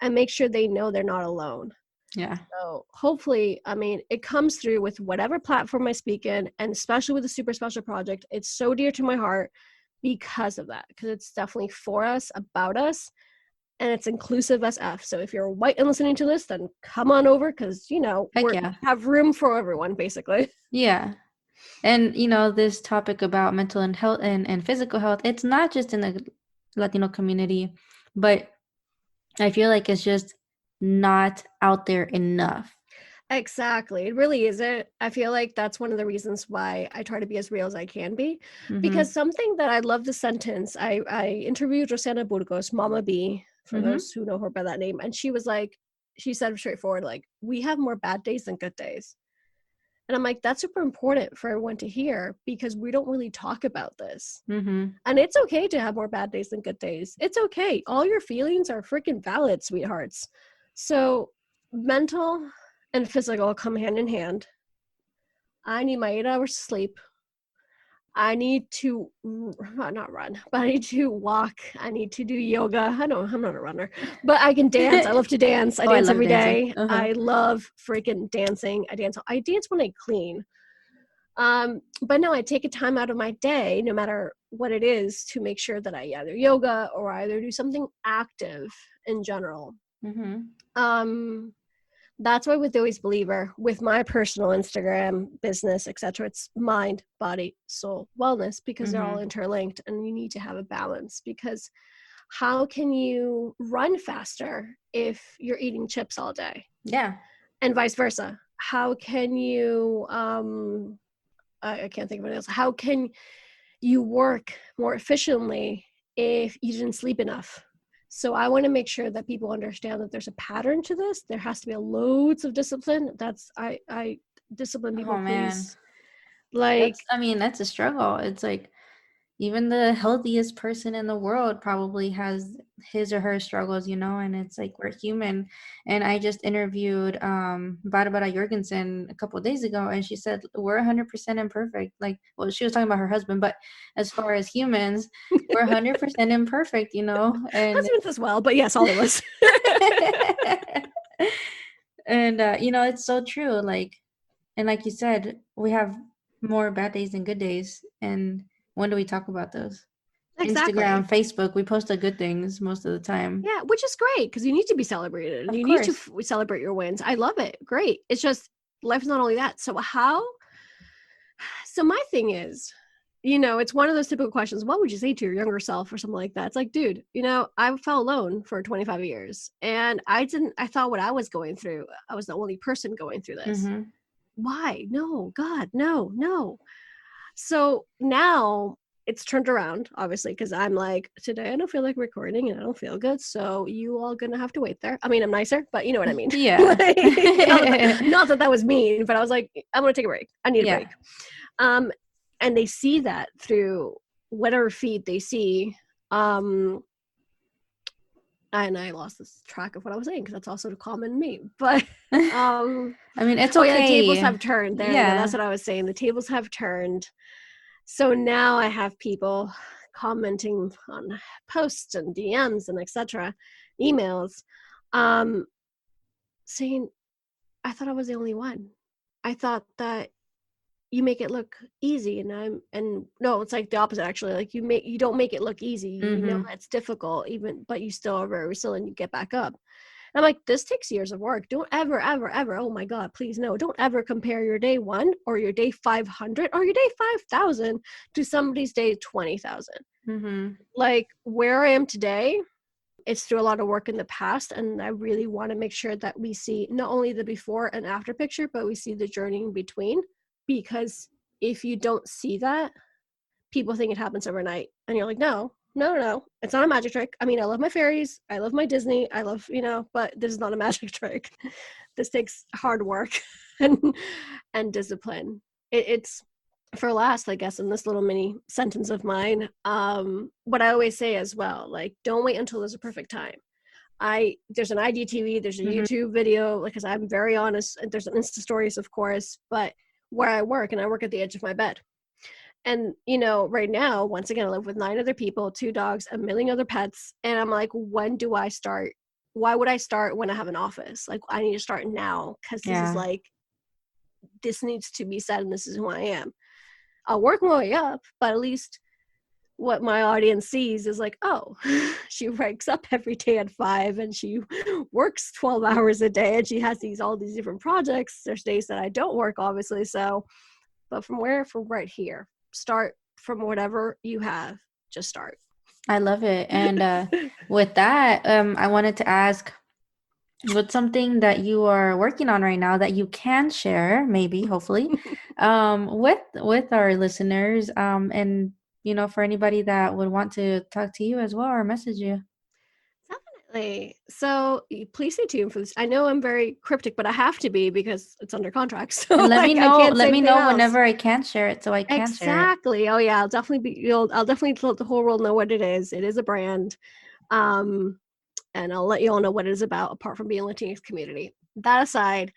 and make sure they know they're not alone. Yeah. So hopefully, I mean, it comes through with whatever platform I speak in, and especially with the Super Special Project. It's so dear to my heart because of that, because it's definitely for us, about us, and it's inclusive as F. So if you're white and listening to this, then come on over, because, you know, Heck we yeah. have room for everyone, basically. Yeah. And, you know, this topic about mental and health and physical health, it's not just in the Latino community, but I feel like it's just not out there enough. Exactly. It really isn't. I feel like that's one of the reasons why I try to be as real as I can be. Mm-hmm. Because something that I love the sentence, I interviewed Rosana Burgos, Mama B, for Mm-hmm. those who know her by that name. And she was like, she said straightforward, like, we have more bad days than good days. And I'm like, that's super important for everyone to hear, because we don't really talk about this. Mm-hmm. And it's okay to have more bad days than good days. It's okay. All your feelings are freaking valid, sweethearts. So mental and physical come hand in hand. I need my 8 hours of sleep. I need to not run, but I need to walk. I need to do yoga. I'm not a runner, but I can dance. I love to dance. I dance love every dancing. day. Uh-huh. I love freaking dancing. I dance when I clean. But no, I take a time out of my day, no matter what it is, to make sure that I either yoga or either do something active in general. Mm-hmm. That's why with the Always Believer, with my personal Instagram business, etc., it's mind, body, soul, wellness, because they're all interlinked, and you need to have a balance. Because how can you run faster if you're eating chips all day? Yeah. And vice versa. How can you I can't think of anything else. How can you work more efficiently if you didn't sleep enough? So I want to make sure that people understand that there's a pattern to this. There has to be loads of discipline. I discipline people, Oh, man. please. Like, that's a struggle. It's like even the healthiest person in the world probably has his or her struggles, you know, and it's like we're human. And I just interviewed Barbara Jorgensen a couple of days ago, and she said we're 100% imperfect. Like, well, she was talking about her husband, but as far as humans, we're 100% imperfect, you know. And husbands as well, but yes, all of us. and you know, it's so true. Like, and like you said, we have more bad days than good days. And when do we talk about those? Exactly. Instagram, Facebook, we post the good things most of the time. Yeah, which is great, because you need to be celebrated. Of You course. need to celebrate your wins. I love it. Great. It's just life's not only that. So my thing is, you know, it's one of those typical questions. What would you say to your younger self or something like that? It's like, dude, you know, I felt alone for 25 years, and I thought what I was going through, I was the only person going through this. Mm-hmm. Why? No, God, no. So now it's turned around, obviously, because I'm like, today I don't feel like recording and I don't feel good. So you all gonna have to wait there. I mean, I'm nicer, but you know what I mean. Yeah. not that was mean, but I was like, I'm gonna take a break. I need a break. And they see that through whatever feed they see. And I lost this track of what I was saying, because that's also common in me. But I mean, it's okay. Oh yeah, the tables have turned. There, yeah. That's what I was saying. The tables have turned. So now I have people commenting on posts and DMs and etc., emails, saying, I thought I was the only one. I thought that you make it look easy, and no, it's like the opposite, actually. Like you don't make it look easy. You know it's difficult, but you still are very resilient, and you get back up. And I'm like, this takes years of work. Don't ever, oh my God, please no, don't ever compare your day 1 or your day 500 or your day 5,000 to somebody's day 20,000. Like, where I am today, it's through a lot of work in the past, and I really want to make sure that we see not only the before and after picture, but we see the journey in between. Because if you don't see that, people think it happens overnight, and you're like, no, it's not a magic trick. I mean, I love my fairies, I love my Disney, I love, you know, but this is not a magic trick. This takes hard work and discipline. It's for last, I guess, in this little mini sentence of mine, what I always say as well, like, don't wait until there's a perfect time. There's an IGTV, there's a YouTube video, because I'm very honest, and there's an Insta stories, of course, but where I work at the edge of my bed. And, you know, right now, once again, I live with 9 other people, 2 dogs, a million other pets. And I'm like, when do I start? Why would I start when I have an office? Like, I need to start now, because this is like, this needs to be said, and this is who I am. I'll work my way up, but at least what my audience sees is like, oh, she wakes up every day at 5 and she works 12 hours a day, and she has all these different projects. There's days that I don't work, obviously. So, but from right here, start from whatever you have, just start. I love it. And with that, I wanted to ask, what's something that you are working on right now that you can share, maybe, hopefully, with our listeners, and you know, for anybody that would want to talk to you as well or message you. Definitely. So please stay tuned for this. I know I'm very cryptic, but I have to be because it's under contract. So And let me know. I can't Let say me anything know else. whenever I can share it, so I can share it. Exactly. Oh yeah, I'll definitely let the whole world know what it is. It is a brand. And I'll let you all know what it is about, apart from being a Latinx community. That aside,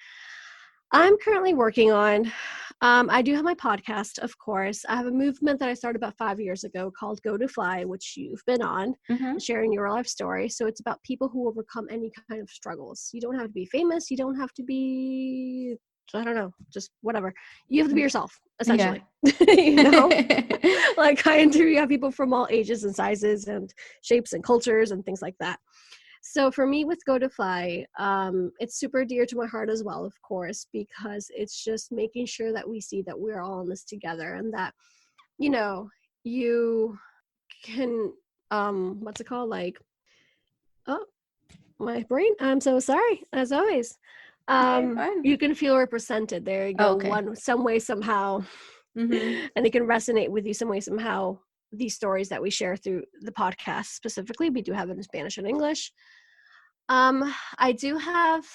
I'm currently working on, I do have my podcast, of course. I have a movement that I started about 5 years ago called Go to Fly, which you've been on, sharing your life story. So it's about people who overcome any kind of struggles. You don't have to be famous. You don't have to be, I don't know, just whatever. You have to be yourself, essentially. Yeah. You know, like I interview people from all ages and sizes and shapes and cultures and things like that. So for me with Go to Fly, it's super dear to my heart as well, of course, because it's just making sure that we see that we're all in this together, and that, you know, you can, what's it called? Like, oh, my brain, I'm so sorry, as always. You can feel represented. There you go. Okay. Some way, somehow, and it can resonate with you some way, somehow. These stories that we share through the podcast specifically, we do have it in Spanish and English. I'm a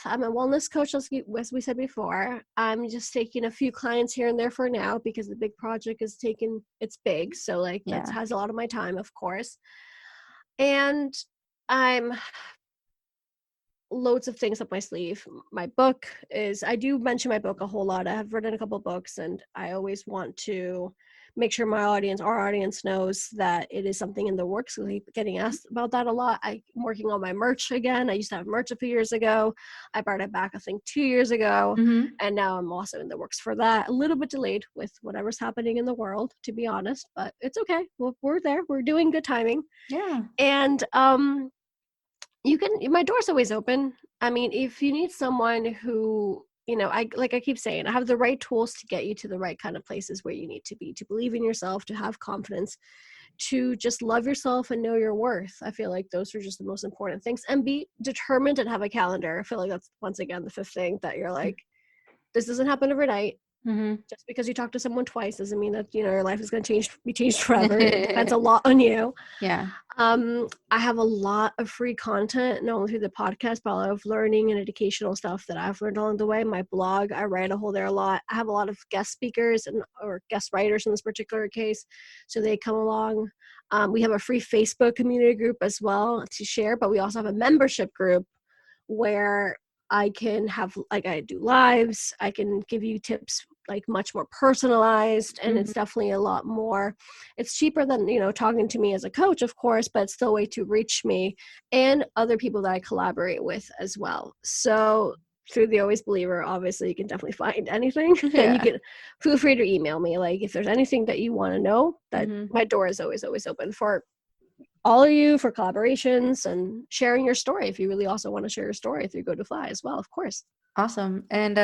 wellness coach, as we said before. I'm just taking a few clients here and there for now, because the big project it's big. So like that has a lot of my time, of course. And I'm loads of things up my sleeve. My book I do mention my book a whole lot. I have written a couple books, and I always want to make sure our audience knows that it is something in the works. I keep getting asked about that a lot. I'm working on my merch again. I used to have merch a few years ago. I brought it back, I think, 2 years ago. And now I'm also in the works for that. A little bit delayed with whatever's happening in the world, to be honest, but it's okay. We're there. We're doing good timing. Yeah. And my door's always open. I mean, if you need someone who, you know, I keep saying, I have the right tools to get you to the right kind of places where you need to be, to believe in yourself, to have confidence, to just love yourself and know your worth. I feel like those are just the most important things, and be determined and have a calendar. I feel like that's, once again, the fifth thing, that you're like, this doesn't happen overnight. Just because you talk to someone twice doesn't mean that, you know, your life is going to be changed forever. It depends a lot on you. Yeah. I have a lot of free content, not only through the podcast, but a lot of learning and educational stuff that I've learned along the way. My blog, I write a whole there a lot. I have a lot of guest speakers or guest writers in this particular case, so they come along. We have a free Facebook community group as well to share, but we also have a membership group where I can have, like, I do lives. I can give you tips, like, much more personalized, and it's definitely a lot more, it's cheaper than, you know, talking to me as a coach, of course, but it's still a way to reach me and other people that I collaborate with as well. So through the Always Believer, obviously, you can definitely find anything. And you can feel free to email me, like, if there's anything that you want to know. That my door is always open for all of you, for collaborations and sharing your story, if you really also want to share your story through Go to Fly as well, of course. Awesome. And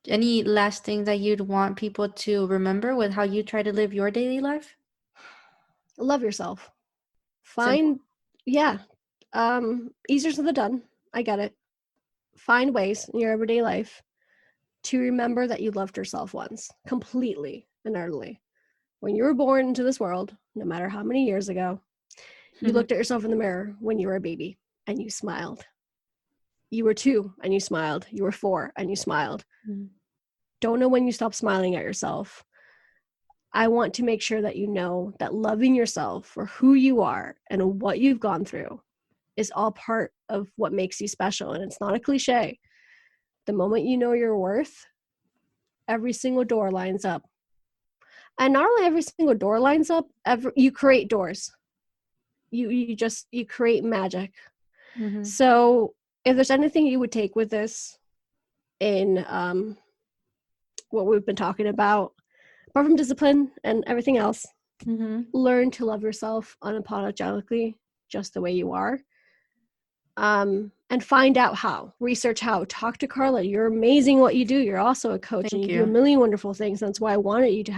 any last thing that you'd want people to remember with how you try to live your daily life? Love yourself. Simple. Easier said than done. I get it. Find ways in your everyday life to remember that you loved yourself once, completely and utterly. When you were born into this world, no matter how many years ago, you looked at yourself in the mirror when you were a baby and you smiled. You were 2 and you smiled. You were 4 and you smiled. Don't know when you stop smiling at yourself. I want to make sure that you know that loving yourself for who you are and what you've gone through is all part of what makes you special. And it's not a cliche. The moment you know your worth, every single door lines up. And not only every single door lines up, you create doors. You create magic. Mm-hmm. So if there's anything you would take with this in what we've been talking about, apart from discipline and everything else, Mm-hmm. learn to love yourself unapologetically, just the way you are. And find out how. Research how. Talk to Carla. You're amazing what you do. You're also a coach. Thank and you. Do a million wonderful things. That's why I wanted to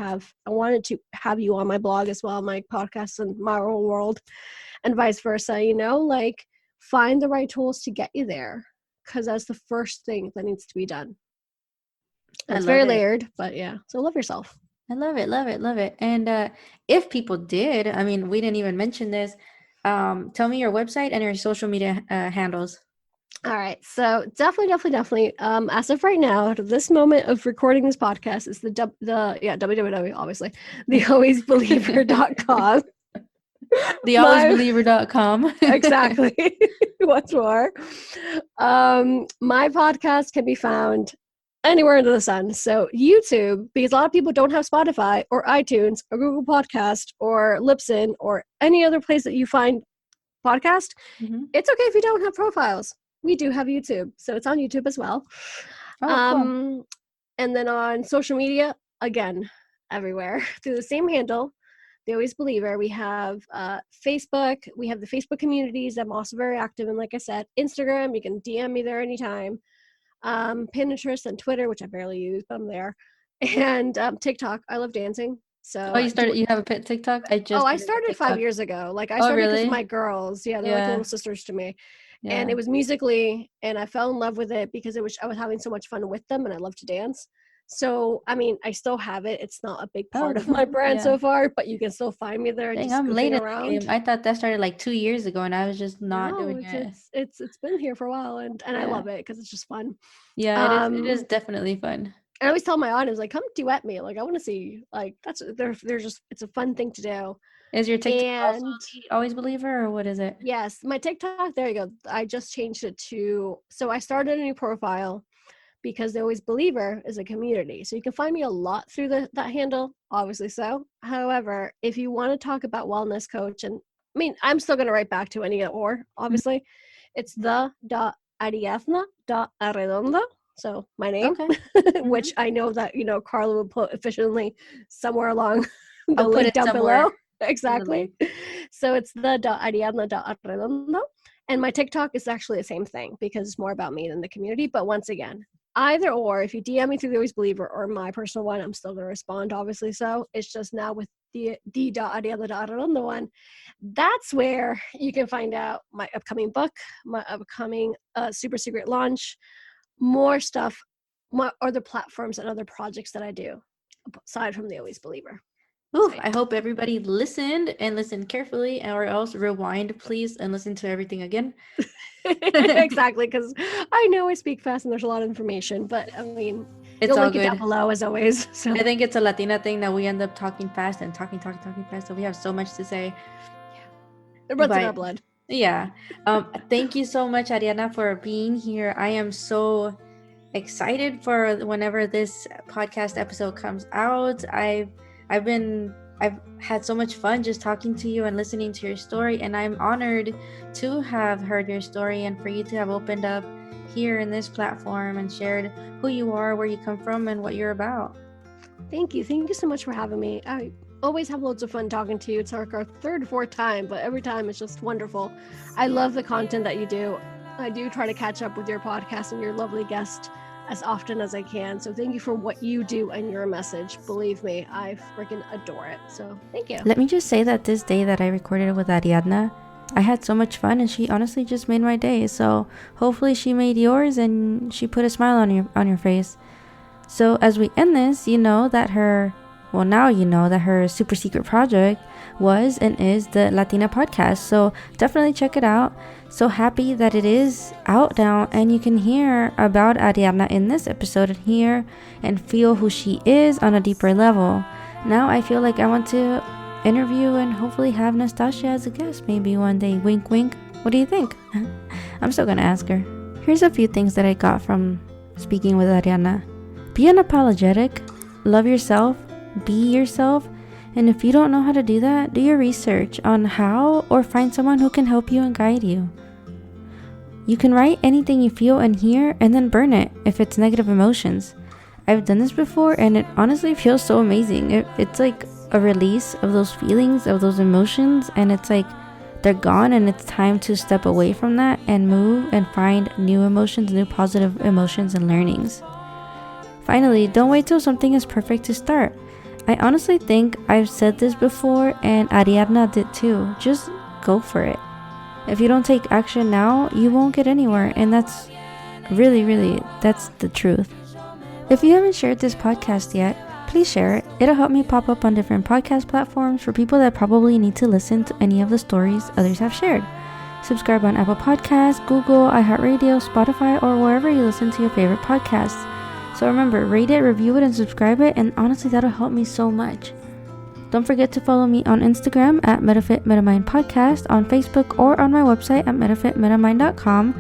have you on my blog as well, my podcast and my whole world, and vice versa. Like, find the right tools to get you there, because that's the first thing that needs to be done. It's very layered, but yeah. So love yourself. I love it, love it, love it. And if people did, I mean, we didn't even mention this. Tell me your website and your social media handles. All right. So definitely. As of right now, at this moment of recording this podcast, is www, obviously, thealwaysbeliever.com. Thealwaysbeliever.com. Exactly. What's more? My podcast can be found anywhere under the sun. So YouTube, because a lot of people don't have Spotify or iTunes or Google Podcast or Libsyn or any other place that you find podcast. Mm-hmm. It's okay if you don't have profiles. We do have YouTube, so it's on YouTube as well. Cool. And then on social media, again, everywhere through the same handle, The Always Believer. We have Facebook. We have the Facebook communities. I'm also very active in, like I said, Instagram. You can DM me there anytime. Pinterest and Twitter, which I barely use, but I'm there. And TikTok. I love dancing. So you have a TikTok? I started 5 years ago. Like, I started because my girls, they're like little sisters to me. Yeah. And it was Musical.ly, and I fell in love with it because I was having so much fun with them, and I love to dance. So, I mean, I still have it. It's not a big part of my brand so far, but you can still find me there. Dang, I'm late around. In the game. I thought that started like 2 years ago, and I was just not doing it. It's been here for a while, and I love it because it's just fun. Yeah, it is definitely fun. I always tell my audience, like, come duet me. Like, I want to see, like, there's just, it's a fun thing to do. Is your TikTok also Always Believer, or what is it? Yes, my TikTok, there you go. I just changed it so I started a new profile because The Always Believer is a community. So you can find me a lot through that handle, obviously so. However, if you want to talk about wellness coach, and I mean, I'm still going to write back to any obviously. It's the.Ariadna.Arredondo. So my name, which I know that, Carla will put efficiently somewhere along the link down below. Exactly. So it's the.Ariadna.Arredondo. And my TikTok is actually the same thing because it's more about me than the community. But once again, either or, if you DM me through The Always Believer or my personal one, I'm still going to respond, obviously. So it's just now with the.Ariadna.Arredondo one. That's where you can find out my upcoming book, my upcoming super secret launch, more stuff, more other platforms and other projects that I do aside from The Always Believer. Ooh, I hope everybody listened carefully, or else rewind, please, and listen to everything again. Exactly, because I know I speak fast and there's a lot of information, but I mean, you'll link it down below as always. So I think it's a Latina thing that we end up talking fast and talking fast, so we have so much to say. Yeah, it runs in our blood. Yeah. Thank you so much, Ariadna, for being here. I am so excited for whenever this podcast episode comes out. I've had so much fun just talking to you and listening to your story, and I'm honored to have heard your story and for you to have opened up here in this platform and shared who you are, where you come from, and what you're about. Thank you so much for having me. I always have loads of fun talking to you. It's like our third or fourth time, but every time it's just wonderful. I love the content that you do. I do try to catch up with your podcast and your lovely guest as often as I can. So thank you for what you do and your message. Believe me, I freaking adore it. So thank you. Let me just say that this day that I recorded with Ariadna, I had so much fun, and she honestly just made my day. So hopefully she made yours and she put a smile on your face. So as we end this, now you know that her super secret project was and is the Latina podcast. So definitely check it out. So happy that it is out now and you can hear about Ariadna in this episode and hear and feel who she is on a deeper level. Now I feel like I want to interview and hopefully have Nastasia as a guest maybe one day. Wink, wink. What do you think? I'm still gonna ask her. Here's a few things that I got from speaking with Ariadna. Be unapologetic, love yourself, be yourself. And if you don't know how to do that, do your research on how, or find someone who can help you and guide you. You can write anything you feel and hear and then burn it if it's negative emotions. I've done this before and it honestly feels so amazing. It's like a release of those feelings, of those emotions, and it's like they're gone and it's time to step away from that and move and find new emotions, new positive emotions and learnings. Finally, don't wait till something is perfect to start. I honestly think I've said this before and Ariadna did too. Just go for it. If you don't take action now, you won't get anywhere, and that's really, that's the truth. If you haven't shared this podcast yet, please share it. It'll help me pop up on different podcast platforms for people that probably need to listen to any of the stories others have shared. Subscribe on Apple Podcasts, Google, iHeartRadio, Spotify, or wherever you listen to your favorite podcasts. So remember, rate it, review it, and subscribe it, and honestly, that'll help me so much. Don't forget to follow me on Instagram at Metafit Metamind Podcast, on Facebook, or on my website at metafitmetamind.com.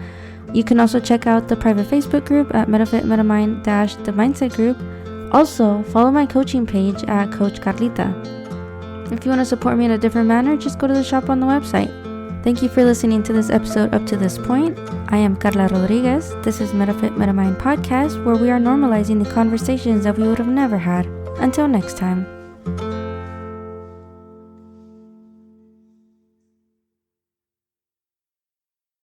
You can also check out the private Facebook group at Metafit Metamind The Mindset Group. Also, follow my coaching page at Coach Carlita. If you want to support me in a different manner, just go to the shop on the website. Thank you for listening to this episode up to this point. I am Carla Rodriguez. This is Metafit Metamind Podcast, where we are normalizing the conversations that we would have never had. Until next time.